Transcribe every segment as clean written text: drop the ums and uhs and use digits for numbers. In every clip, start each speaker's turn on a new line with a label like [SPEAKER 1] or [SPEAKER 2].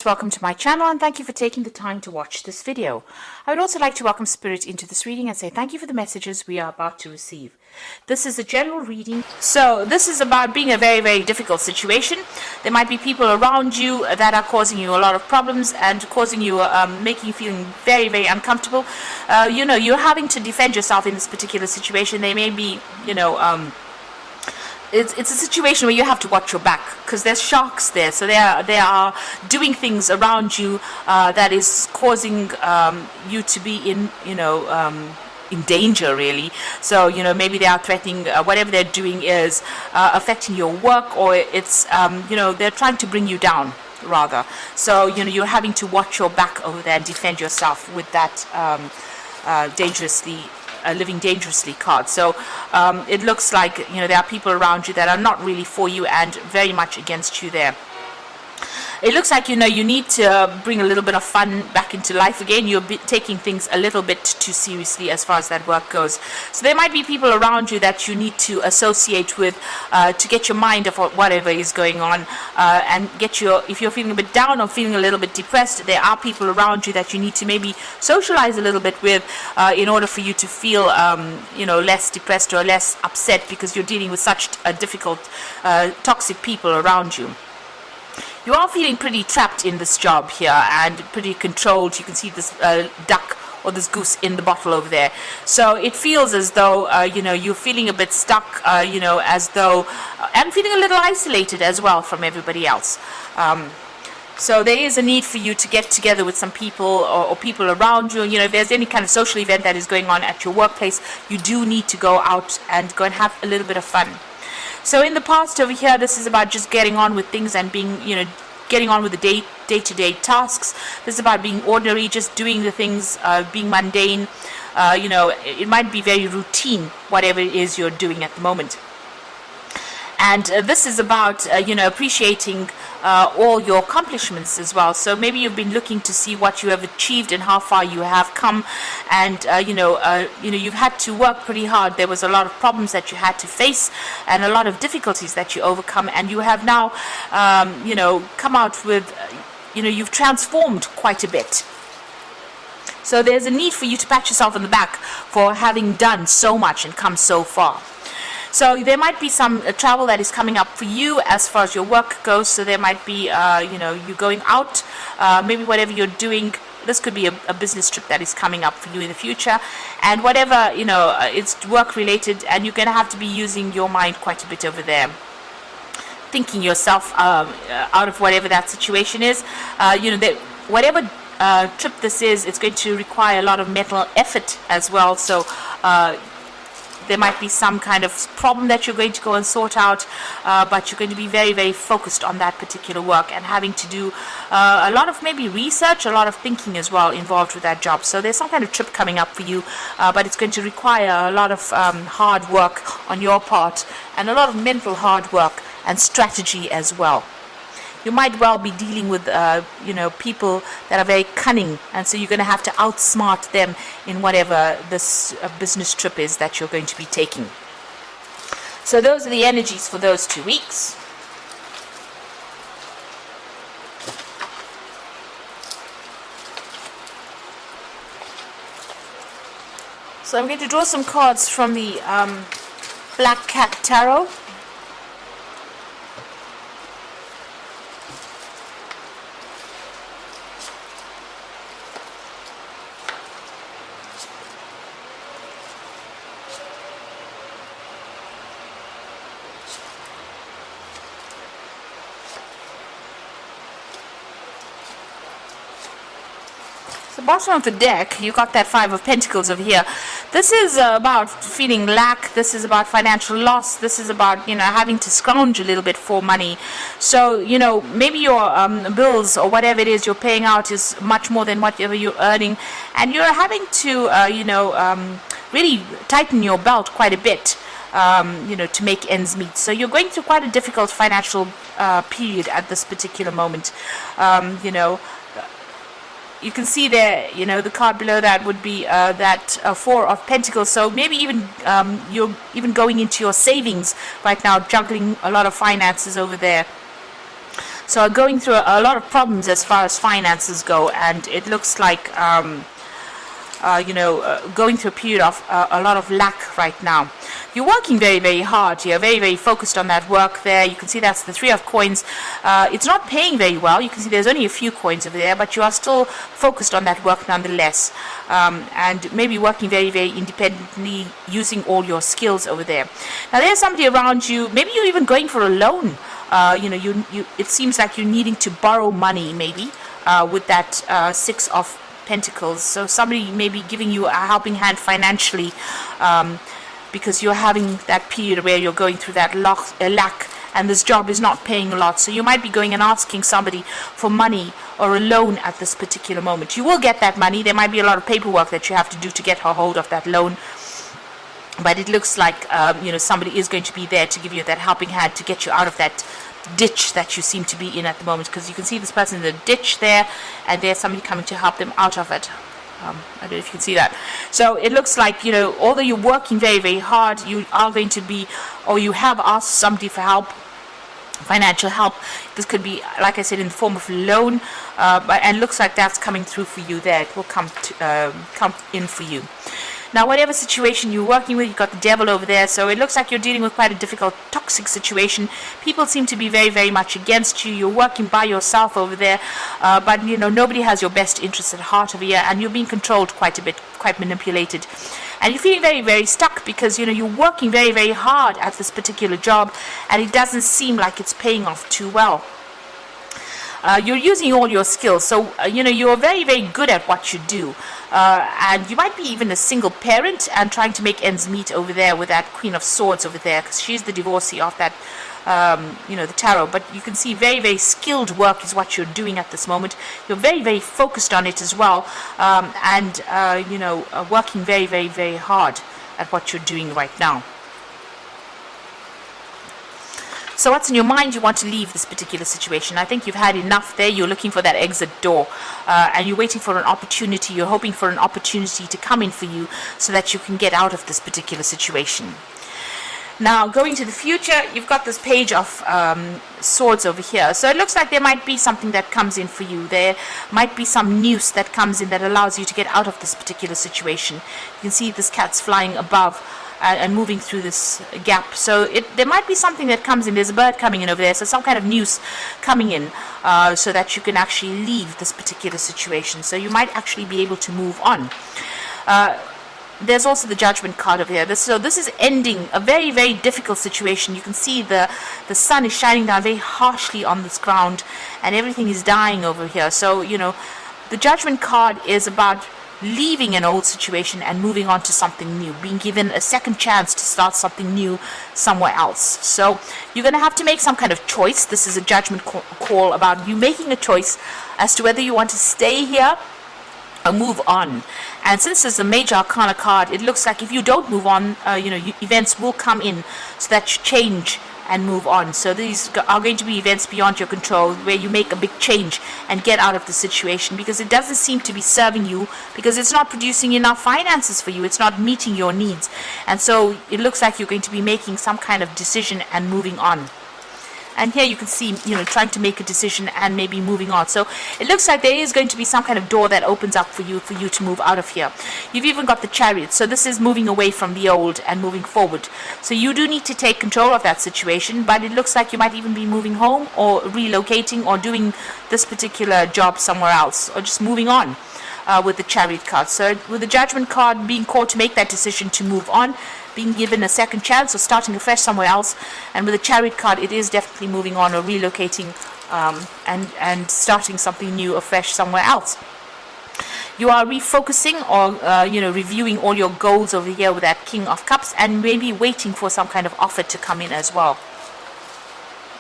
[SPEAKER 1] Welcome to my channel and thank you for taking the time to watch this video. I would also like to welcome Spirit into this reading and say thank you for the messages we are about to receive. This is a general reading, so this is about being a very difficult situation. There might be people around you that are causing you a lot of problems and causing you, making you feeling very uncomfortable. You're having to defend yourself in this particular situation. They may be, it's a situation where you have to watch your back because there's sharks there, so they are doing things around you that is causing you to be in danger, really. So maybe they are threatening, whatever they're doing is affecting your work, or it's they're trying to bring you down rather. So you're having to watch your back over there and defend yourself with that living dangerously card. So it looks like there are people around you that are not really for you and very much against you there. It looks like you need to bring a little bit of fun back into life again. You're taking things a little bit too seriously as far as that work goes. So there might be people around you that you need to associate with to get your mind off whatever is going on, and if you're feeling a bit down or feeling a little bit depressed, there are people around you that you need to maybe socialize a little bit with in order for you to feel less depressed or less upset, because you're dealing with such difficult toxic people around you. You are feeling pretty trapped in this job here and pretty controlled. You can see this duck or this goose in the bottle over there. So it feels as though you're feeling a bit stuck, as though and feeling a little isolated as well from everybody else. So there is a need for you to get together with some people or people around you. If there's any kind of social event that is going on at your workplace, you do need to go out and go and have a little bit of fun. So in the past over here, this is about just getting on with things and being, getting on with the day-to-day tasks. This is about being ordinary, just doing the things, being mundane. It might be very routine, whatever it is you're doing at the moment. And this is about, appreciating all your accomplishments as well. So maybe you've been looking to see what you have achieved and how far you have come. And, you've had to work pretty hard. There was a lot of problems that you had to face and a lot of difficulties that you overcome. And you have now, come out with, you've transformed quite a bit. So there's a need for you to pat yourself on the back for having done so much and come so far. So there might be some travel that is coming up for you as far as your work goes. So there might be, you going out, maybe whatever you're doing. This could be a business trip that is coming up for you in the future. And whatever, it's work related, and you're going to have to be using your mind quite a bit over there, thinking yourself out of whatever that situation is. Whatever trip this is, it's going to require a lot of mental effort as well. So there might be some kind of problem that you're going to go and sort out, but you're going to be very focused on that particular work and having to do a lot of maybe research, a lot of thinking as well involved with that job. So there's some kind of trip coming up for you, but it's going to require a lot of hard work on your part and a lot of mental hard work and strategy as well. You might well be dealing with, people that are very cunning, and so you're going to have to outsmart them in whatever this business trip is that you're going to be taking. So those are the energies for those 2 weeks. So I'm going to draw some cards from the Black Cat Tarot. The bottom of the deck, you got that Five of Pentacles over here. This is about feeling lack. This is about financial loss. This is about having to scrounge a little bit for money. So maybe your bills or whatever it is you're paying out is much more than whatever you're earning, and you're having to really tighten your belt quite a bit to make ends meet. So you're going through quite a difficult financial period at this particular moment. You can see there, the card below that would be that Four of Pentacles. So maybe even you're even going into your savings right now, juggling a lot of finances over there. So are going through a lot of problems as far as finances go, and it looks like going through a period of a lot of lack right now. You're working very, very hard. You're very, very focused on that work there. You can see that's the 3 of coins. It's not paying very well. You can see there's only a few coins over there, but you are still focused on that work nonetheless. And maybe working very, very independently, using all your skills over there. Now there's somebody around you. Maybe you're even going for a loan. It seems like you're needing to borrow money, maybe, with that 6 of Pentacles. So somebody may be giving you a helping hand financially, because you're having that period where you're going through that lack, and this job is not paying a lot. So you might be going and asking somebody for money or a loan at this particular moment. You will get that money. There might be a lot of paperwork that you have to do to get a hold of that loan. But it looks like somebody is going to be there to give you that helping hand to get you out of that ditch that you seem to be in at the moment, because you can see this person in the ditch there, and there's somebody coming to help them out of it. I don't know if you can see that. So it looks like, although you're working very, very hard, you are going to be, or you have asked somebody for help, financial help. This could be, like I said, in the form of a loan, and looks like that's coming through for you there. It will come in for you. Now, whatever situation you're working with, you've got the devil over there, so it looks like you're dealing with quite a difficult, toxic situation. People seem to be very, very much against you. You're working by yourself over there, but, nobody has your best interests at heart over here, and you're being controlled quite a bit, quite manipulated. And you're feeling very, very stuck because, you're working very, very hard at this particular job, and it doesn't seem like it's paying off too well. You're using all your skills, so you're very, very good at what you do, and you might be even a single parent and trying to make ends meet over there with that Queen of Swords over there, because she's the divorcee of that the tarot. But you can see very, very skilled work is what you're doing at this moment. You're very, very focused on it as well, and working very, very, very hard at what you're doing right now. So what's in your mind? You want to leave this particular situation. I think you've had enough there. You're looking for that exit door, and you're waiting for an opportunity. You're hoping for an opportunity to come in for you so that you can get out of this particular situation. Now, going to the future, you've got this Page of Swords over here. So it looks like there might be something that comes in for you. There might be some news that comes in that allows you to get out of this particular situation. You can see this cat's flying above and moving through this gap. So there might be something that comes in. There's a bird coming in over there, so some kind of news coming in, so that you can actually leave this particular situation. So you might actually be able to move on. There's also the Judgment card over here. So this is ending a very, very difficult situation. You can see the sun is shining down very harshly on this ground, and everything is dying over here. So, the Judgment card is about leaving an old situation and moving on to something new, being given a second chance to start something new somewhere else. So you're going to have to make some kind of choice. This is a judgment call about you making a choice as to whether you want to stay here or move on. And since it's a Major Arcana card, it looks like if you don't move on, events will come in so that you change and move on. So these are going to be events beyond your control where you make a big change and get out of the situation, because it doesn't seem to be serving you, because it's not producing enough finances for you. It's not meeting your needs. And so it looks like you're going to be making some kind of decision and moving on. And here you can see, trying to make a decision and maybe moving on. So it looks like there is going to be some kind of door that opens up for you to move out of here. You've even got the Chariot. So this is moving away from the old and moving forward. So you do need to take control of that situation, but it looks like you might even be moving home or relocating or doing this particular job somewhere else, or just moving on. With the Chariot card. So with the Judgment card being called to make that decision to move on, being given a second chance or starting afresh somewhere else, and with the Chariot card it is definitely moving on or relocating, and starting something new afresh somewhere else. You are refocusing or reviewing all your goals over here with that King of Cups, and maybe waiting for some kind of offer to come in as well,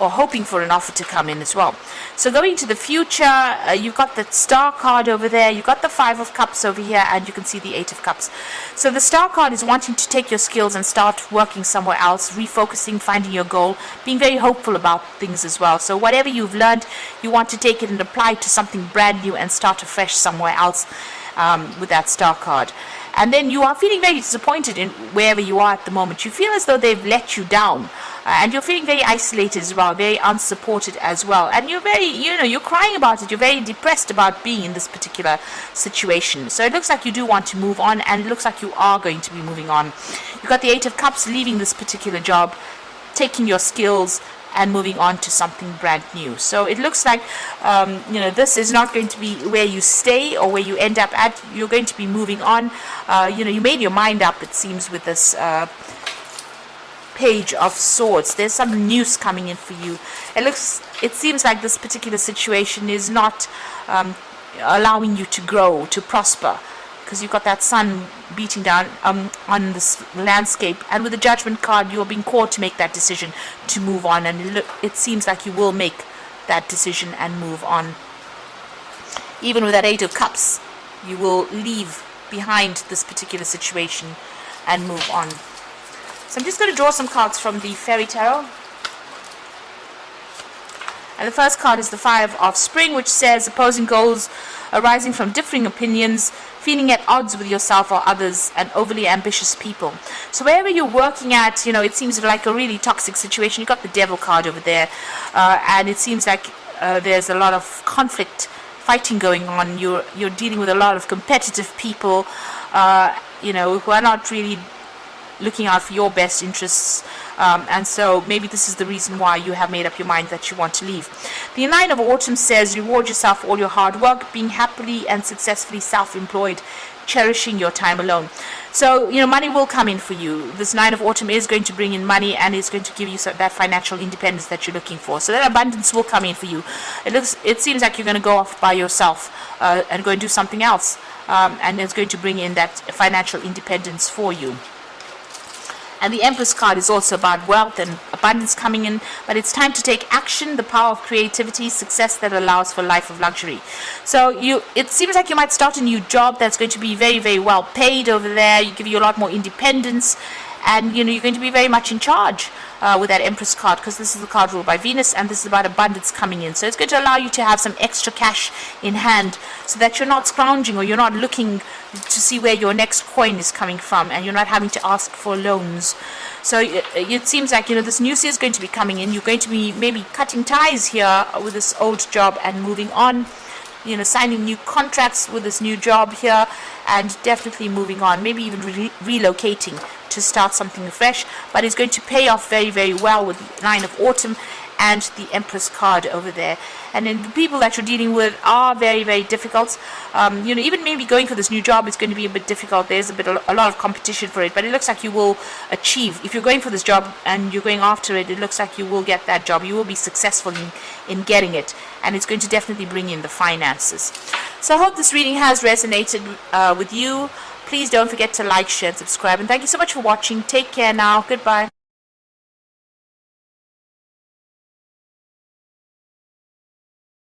[SPEAKER 1] or hoping for an offer to come in as well. So going to the future, you've got the Star card over there, you've got the 5 of Cups over here, and you can see the 8 of Cups. So the Star card is wanting to take your skills and start working somewhere else, refocusing, finding your goal, being very hopeful about things as well. So whatever you've learned, you want to take it and apply it to something brand new and start afresh somewhere else, with that Star card. and then you are feeling very disappointed in wherever you are at the moment. You feel as though they've let you down, and you're feeling very isolated as well, very unsupported as well, and you're very, you're crying about it. You're very depressed about being in this particular situation. So it looks like you do want to move on, and it looks like you are going to be moving on. You've got the Eight of Cups, leaving this particular job, taking your skills and moving on to something brand new. So it looks like this is not going to be where you stay or where you end up at. You're going to be moving on. You made your mind up, it seems, with this Page of Swords. There's some news coming in for you. It seems like this particular situation is not allowing you to grow, to prosper, because you've got that sun beating down on this landscape, and with the Judgment card, you're being called to make that decision to move on, and it seems like you will make that decision and move on. Even with that Eight of Cups, you will leave behind this particular situation and move on. So I'm just going to draw some cards from the Fairy Tarot. And the first card is the Five of Spring, which says opposing goals arising from differing opinions, feeling at odds with yourself or others, and overly ambitious people. So wherever you're working at, it seems like a really toxic situation. You've got the Devil card over there, and it seems like there's a lot of conflict, fighting going on. You're dealing with a lot of competitive people, who are not really looking out for your best interests, and so maybe this is the reason why you have made up your mind that you want to leave. The Nine of Autumn says reward yourself for all your hard work, being happily and successfully self-employed, cherishing your time alone. So money will come in for you. This Nine of Autumn is going to bring in money, and it's going to give you that financial independence that you're looking for. So that abundance will come in for you. It seems like you're going to go off by yourself and go and do something else, and it's going to bring in that financial independence for you. And the Empress card is also about wealth and abundance coming in, but it's time to take action, the power of creativity, success that allows for a life of luxury. So it seems like you might start a new job that's going to be very, very well paid over there. You give you a lot more independence, and you're going to be very much in charge with that Empress card, because this is the card ruled by Venus, and this is about abundance coming in. So it's going to allow you to have some extra cash in hand, so that you're not scrounging, or you're not looking to see where your next coin is coming from, and you're not having to ask for loans. So it seems like this news is going to be coming in. You're going to be maybe cutting ties here with this old job and moving on, signing new contracts with this new job here, and definitely moving on, maybe even relocating to start something fresh. But it's going to pay off very, very well with the Nine of Autumn and the Empress card over there. And then the people that you're dealing with are very, very difficult. Even maybe going for this new job is going to be a bit difficult. There's a lot of competition for it, but it looks like you will achieve. If you're going for this job and you're going after it, it looks like you will get that job. You will be successful in getting it, and it's going to definitely bring in the finances. So I hope this reading has resonated with you. Please don't forget to like, share, and subscribe. And thank you so much for watching. Take care now. Goodbye.